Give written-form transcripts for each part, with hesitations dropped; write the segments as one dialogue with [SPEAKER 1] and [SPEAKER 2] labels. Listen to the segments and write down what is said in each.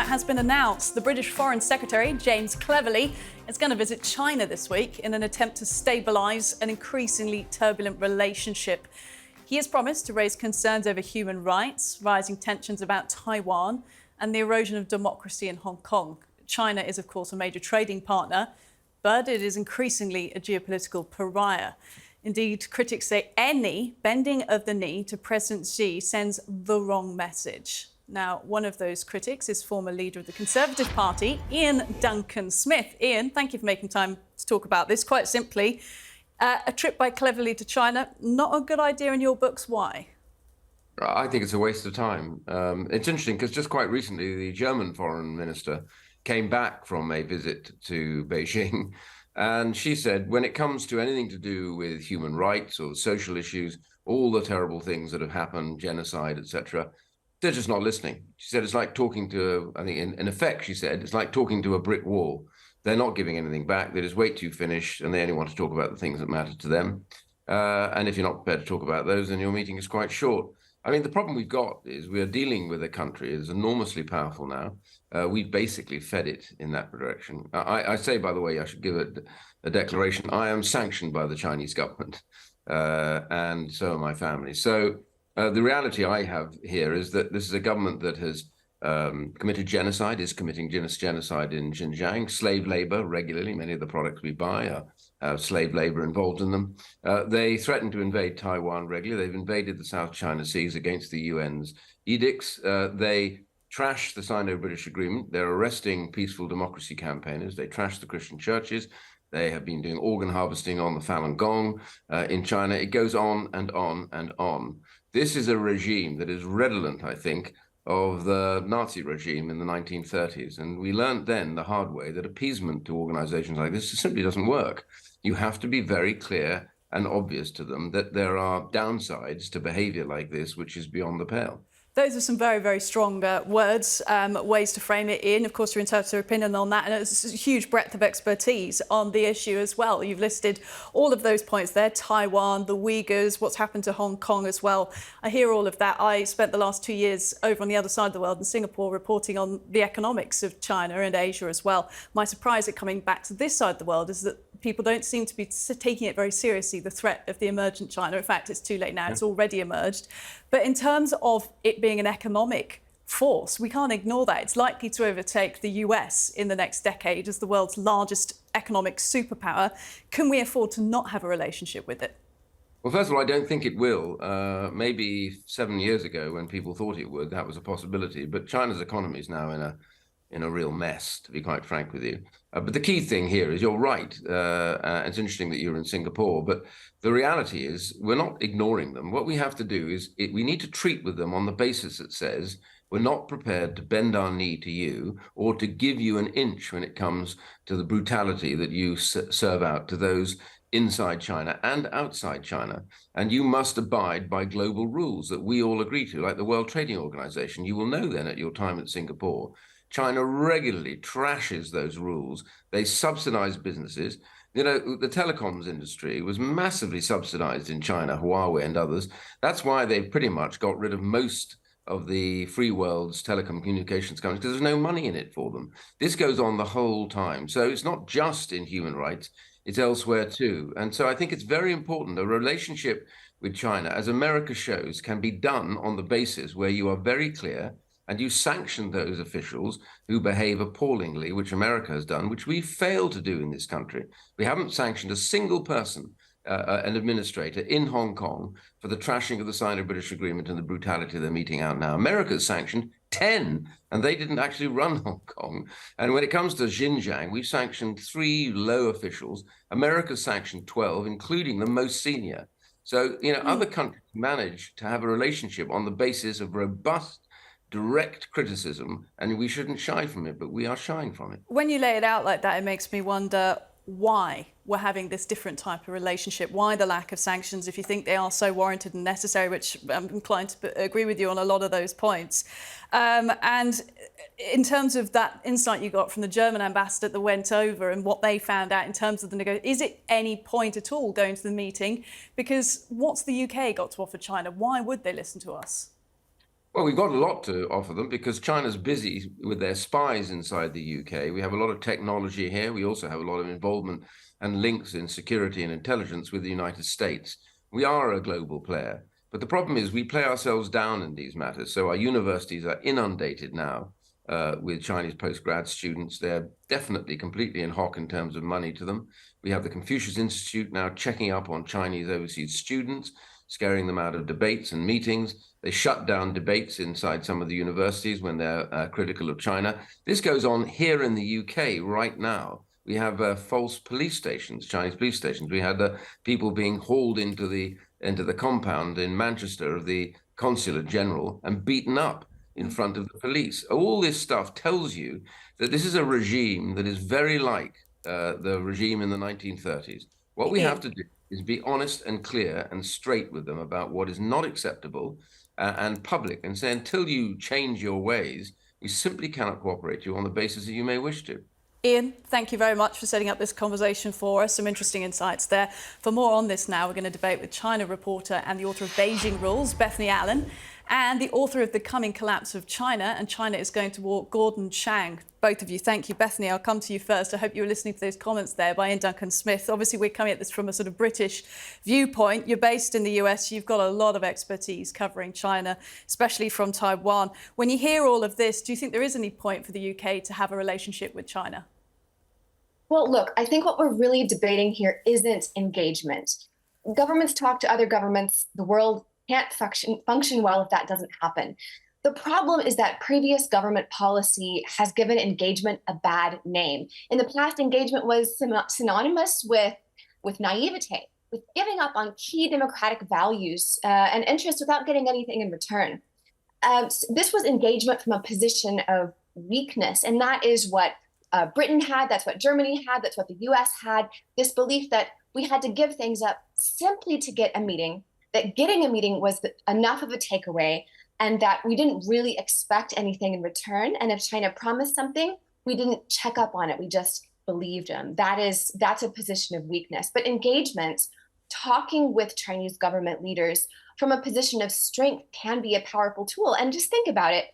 [SPEAKER 1] has been announced. The British Foreign Secretary, James Cleverly, is going to visit China this week in an attempt to stabilise an increasingly turbulent relationship. He has promised to raise concerns over human rights, rising tensions about Taiwan, and the erosion of democracy in Hong Kong. China is, of course, a major trading partner, but it is increasingly a geopolitical pariah. Indeed, critics say any bending of the knee to President Xi sends the wrong message. Now, one of those critics is former leader of the Conservative Party, Iain Duncan Smith. Iain, thank you for making time to talk about this. Quite simply, a trip by Cleverly to China, not a good idea in your books. Why?
[SPEAKER 2] I think it's a waste of time. It's interesting because just quite recently, the German foreign minister came back from a visit to Beijing, and she said, when it comes to anything to do with human rights or social issues, all the terrible things that have happened, genocide, etc., they're just not listening. She said it's like talking to, I think in effect, she said, it's like talking to a brick wall. They're not giving anything back. They just wait till you finish, and they only want to talk about the things that matter to them. And if you're not prepared to talk about those, then your meeting is quite short. I mean, the problem we've got is we are dealing with a country that is enormously powerful now. We've basically fed it in that direction. I say, by the way, I should give it a declaration. I am sanctioned by the Chinese government, and so are my family. So the reality I have here is that this is a government that has committed genocide, is committing genocide in Xinjiang, slave labor regularly. Many of the products we buy are slave labor involved in them. They threaten to invade Taiwan regularly. They've invaded the South China Seas against the UN's edicts. They trash the Sino-British agreement. They're arresting peaceful democracy campaigners. They trash the Christian churches. They have been doing organ harvesting on the Falun Gong in China. It goes on and on and on. This is a regime that is redolent, I think, of the Nazi regime in the 1930s. And we learned then the hard way that appeasement to organizations like this simply doesn't work. You have to be very clear and obvious to them that there are downsides to behavior like this, which is beyond the pale.
[SPEAKER 1] Those are some very, very strong words, ways to frame it in. Of course, your interpreter opinion on that, and it's a huge breadth of expertise on the issue as well. You've listed all of those points there, Taiwan, the Uyghurs, what's happened to Hong Kong as well. I hear all of that. I spent the last 2 years over on the other side of the world in Singapore reporting on the economics of China and Asia as well. My surprise at coming back to this side of the world is that people don't seem to be taking it very seriously, the threat of the emergent China. In fact, it's too late now. It's already emerged. But in terms of it being an economic force, we can't ignore that. It's likely to overtake the US in the next decade as the world's largest economic superpower. Can we afford to not have a relationship with it?
[SPEAKER 2] Well, first of all, I don't think it will. Maybe 7 years ago, when people thought it would, that was a possibility. But China's economy is now in a real mess, to be quite frank with you. But the key thing here is you're right. It's interesting that you're in Singapore, but the reality is we're not ignoring them. What we have to do is we need to treat with them on the basis that says we're not prepared to bend our knee to you or to give you an inch when it comes to the brutality that you serve out to those inside China and outside China. And you must abide by global rules that we all agree to, like the World Trading Organization. You will know then at your time at Singapore, China regularly trashes those rules. They subsidize businesses. You know, the telecoms industry was massively subsidized in China, Huawei and others. That's why they've pretty much got rid of most of the free world's telecom communications companies, because there's no money in it for them. This goes on the whole time. So it's not just in human rights, it's elsewhere too. And so I think it's very important. A relationship with China, as America shows, can be done on the basis where you are very clear and you sanction those officials who behave appallingly, which America has done, which we failed to do in this country. We haven't sanctioned a single person, an administrator in Hong Kong, for the trashing of the Sino-British agreement and the brutality they're meting out now. America's sanctioned 10, and they didn't actually run Hong Kong. And when it comes to Xinjiang, we've sanctioned 3 low officials. America's sanctioned 12, including the most senior. So, you know, other countries manage to have a relationship on the basis of robust, direct criticism, and we shouldn't shy from it, but we are shying from it.
[SPEAKER 1] When you lay it out like that, it makes me wonder why we're having this different type of relationship, why the lack of sanctions, if you think they are so warranted and necessary, which I'm inclined to agree with you on a lot of those points. And in terms of that insight you got from the German ambassador that went over and what they found out in terms of the negotiation, is it any point at all going to the meeting? Because what's the UK got to offer China? Why would they listen to us?
[SPEAKER 2] Well, we've got a lot to offer them because China's busy with their spies inside the UK. We have a lot of technology here. We also have a lot of involvement and links in security and intelligence with the United States. We are a global player. But the problem is we play ourselves down in these matters. So our universities are inundated now with Chinese postgrad students. They're definitely completely in hock in terms of money to them. We have the Confucius Institute now checking up on Chinese overseas students, scaring them out of debates and meetings. They shut down debates inside some of the universities when they're critical of China. This goes on here in the UK right now. We have false police stations, Chinese police stations. We had people being hauled into the compound in Manchester of the consulate general and beaten up in front of the police. All this stuff tells you that this is a regime that is very like the regime in the 1930s. What we have to do is be honest and clear and straight with them about what is not acceptable and public, and say, until you change your ways, we simply cannot cooperate you on the basis that you may wish to.
[SPEAKER 1] Iain, thank you very much for setting up this conversation for us. Some interesting insights there. For more on this now, we're going to debate with China reporter and the author of Beijing Rules, Bethany Allen, and the author of The Coming Collapse of China, and China is going to War, Gordon Chang. Both of you, thank you. Bethany, I'll come to you first. I hope you were listening to those comments there by Iain Duncan Smith. Obviously, we're coming at this from a sort of British viewpoint. You're based in the US. You've got a lot of expertise covering China, especially from Taiwan. When you hear all of this, do you think there is any point for the UK to have a relationship with China?
[SPEAKER 3] Well, look, I think what we're really debating here isn't engagement. Governments talk to other governments. The world can't function well if that doesn't happen. The problem is that previous government policy has given engagement a bad name. In the past, engagement was synonymous with naivete, with giving up on key democratic values and interests without getting anything in return. This was engagement from a position of weakness, and that is what Britain had, that's what Germany had, that's what the US had, this belief that we had to give things up simply to get a meeting, that getting a meeting was enough of a takeaway, and that we didn't really expect anything in return. And if China promised something, we didn't check up on it. We just believed them. That's a position of weakness. But engagement, talking with Chinese government leaders from a position of strength can be a powerful tool. And just think about it.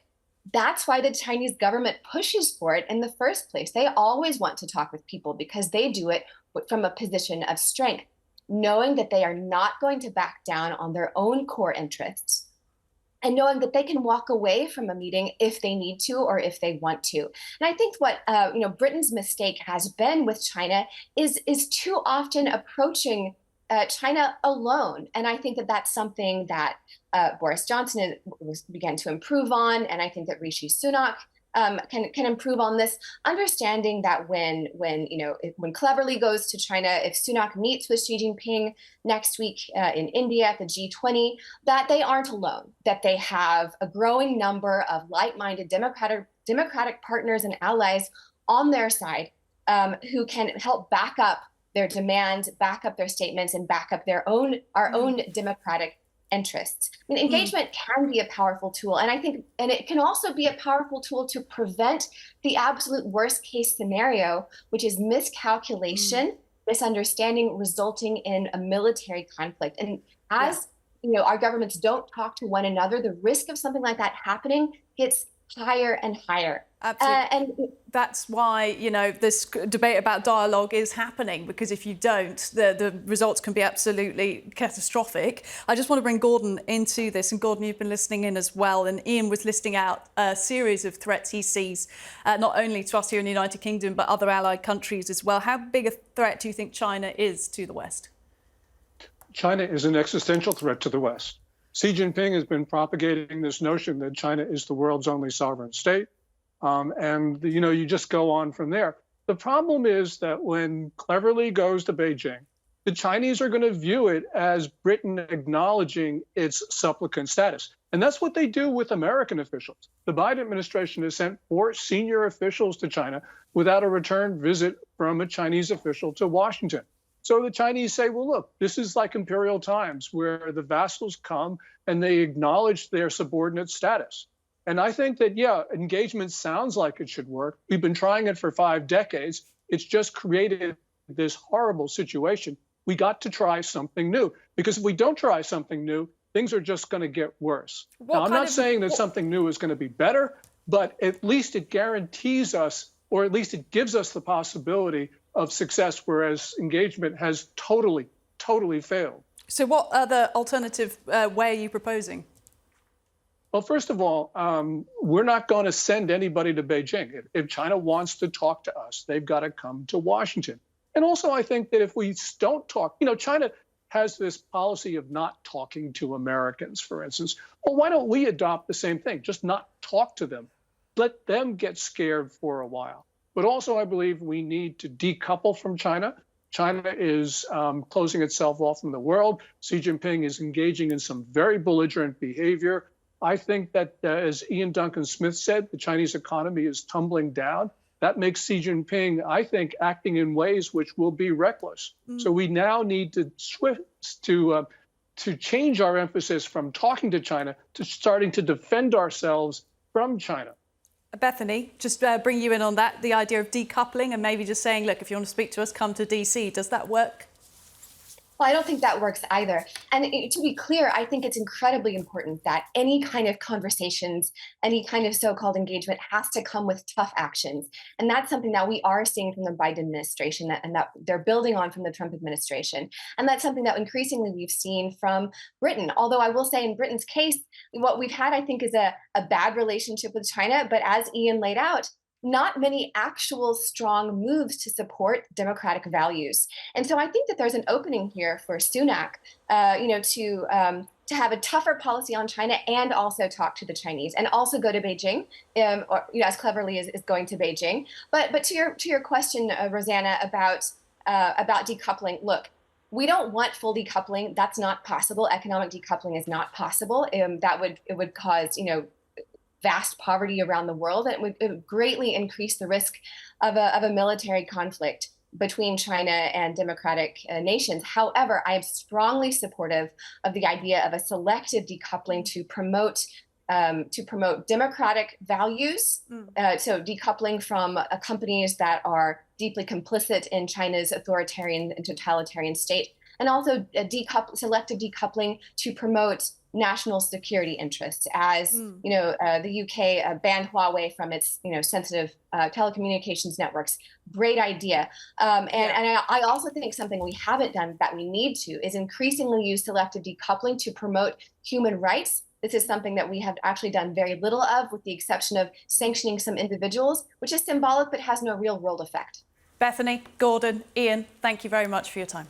[SPEAKER 3] That's why the Chinese government pushes for it in the first place. They always want to talk with people because they do it from a position of strength, knowing that they are not going to back down on their own core interests, and knowing that they can walk away from a meeting if they need to or if they want to. And I think what Britain's mistake has been with China is too often approaching China alone. And I think that that's something that Boris Johnson began to improve on, and I think that Rishi Sunak can improve on this, understanding that when Cleverly goes to China, if Sunak meets with Xi Jinping next week in India at the G20, that they aren't alone, that they have a growing number of like-minded democratic partners and allies on their side who can help back up their demands, back up their statements, and back up our own democratic interests. I mean, engagement can be a powerful tool, and it can also be a powerful tool to prevent the absolute worst case scenario, which is miscalculation, misunderstanding resulting in a military conflict. And as our governments don't talk to one another, the risk of something like that happening gets higher and higher.
[SPEAKER 1] Absolutely. And that's why, this debate about dialogue is happening, because if you don't, the results can be absolutely catastrophic. I just want to bring Gordon into this. And Gordon, you've been listening in as well. And Iain was listing out a series of threats he sees, not only to us here in the United Kingdom, but other allied countries as well. How big a threat do you think China is to the West?
[SPEAKER 4] China is an existential threat to the West. Xi Jinping has been propagating this notion that China is the world's only sovereign state. You just go on from there. The problem is that when Cleverly goes to Beijing, the Chinese are going to view it as Britain acknowledging its supplicant status. And that's what they do with American officials. The Biden administration has sent 4 senior officials to China without a return visit from a Chinese official to Washington. So the Chinese say, well, look, this is like imperial times where the vassals come and they acknowledge their subordinate status. And I think that, engagement sounds like it should work. We've been trying it for 5 decades. It's just created this horrible situation. We got to try something new, because if we don't try something new, things are just going to get worse.
[SPEAKER 1] What
[SPEAKER 4] Now, I'm
[SPEAKER 1] kind
[SPEAKER 4] not
[SPEAKER 1] of-
[SPEAKER 4] saying that something new is going to be better, but at least it guarantees us, or at least it gives us the possibility of success, whereas engagement has totally failed.
[SPEAKER 1] So what other alternative way are you proposing?
[SPEAKER 4] Well, first of all, we're not going to send anybody to Beijing. If China wants to talk to us, they've got to come to Washington. And also, I think that if we don't talk, China has this policy of not talking to Americans, for instance. Well, why don't we adopt the same thing? Just not talk to them. Let them get scared for a while. But also, I believe we need to decouple from China. China is closing itself off from the world. Xi Jinping is engaging in some very belligerent behavior. I think that, as Iain Duncan Smith said, the Chinese economy is tumbling down. That makes Xi Jinping, I think, acting in ways which will be reckless. So we now need to change our emphasis from talking to China to starting to defend ourselves from China.
[SPEAKER 1] Bethany, just bring you in on that, the idea of decoupling and maybe just saying, look, if you want to speak to us, come to DC. Does that work?
[SPEAKER 3] Well, I don't think that works either. And to be clear, I think it's incredibly important that any kind of conversations, any kind of so-called engagement has to come with tough actions. And that's something that we are seeing from the Biden administration and that they're building on from the Trump administration. And that's something that increasingly we've seen from Britain. Although I will say in Britain's case, what we've had, I think, is a bad relationship with China. But as Iain laid out, not many actual strong moves to support democratic values. And so I think that there's an opening here for Sunak, to have a tougher policy on China and also talk to the Chinese and also go to Beijing, as cleverly as going to Beijing. But to your question, Rosanna, about decoupling, look, we don't want full decoupling. That's not possible. Economic decoupling is not possible. It would cause, vast poverty around the world, and it would greatly increase the risk of a military conflict between China and democratic nations. However, I am strongly supportive of the idea of a selective decoupling to promote democratic values. So decoupling from companies that are deeply complicit in China's authoritarian and totalitarian state, and also selective decoupling to promote national security interests, as the UK banned Huawei from its sensitive telecommunications networks. Great idea. And I also think something we haven't done that we need to is increasingly use selective decoupling to promote human rights. This is something that we have actually done very little of, with the exception of sanctioning some individuals, which is symbolic but has no real world effect.
[SPEAKER 1] Bethany, Gordon, Iain, thank you very much for your time.